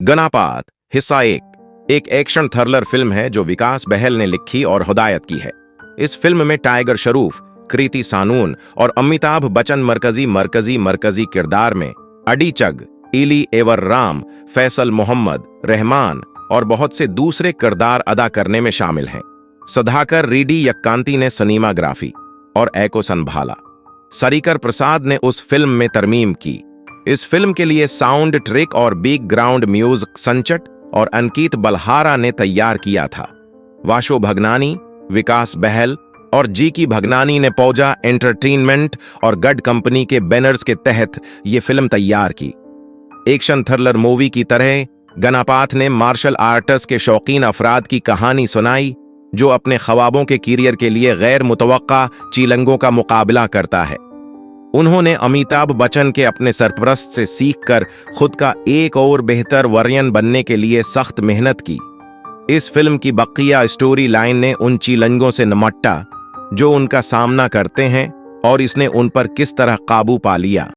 गनापात हिस्सा एक action thriller film है जो विकास बहल ने लिखी और हिदायत की है। इस फिल्म में टाइगर श्रॉफ, कृति सानून और अमिताभ बच्चन मरकजी किरदार में अडीचग, इली एवर राम, फैसल मोहम्मद, रहमान और बहुत से दूसरे किरदार अदा करने में शामिल हैं। सदाकर रेड्डी यक्कांती ने सिनेमाग्राफी और एको संभाला। सरिकर प्रसाद ने उस फिल्म में तरमीम की। इस फिल्म के लिए साउंड ट्रैक और बैकग्राउंड म्यूजिक संचट और अंकित बलहारा ने तैयार किया था। वाशो भगनानी, विकास बहल और जी की भगनानी ने पौजा एंटरटेनमेंट और गड कंपनी के बैनर्स के तहत ये फिल्म तैयार की। एक्शन थ्रिलर मूवी की तरह गनापात ने मार्शल आर्ट्स के शौकीन अफराद की कहानी सुनाई जो अपने ख्वाबों के करियर के लिए गैर मुतवक्का चीलंगों का मुकाबला करता है। उन्होंने अमिताभ बच्चन के अपने सरपरस्त से सीखकर खुद का एक और बेहतर वर्जन बनने के लिए सख्त मेहनत की। इस फिल्म की बकिया स्टोरी लाइन ने उन चीलंगों से निपटा जो उनका सामना करते हैं और इसने उन पर किस तरह काबू पा लिया।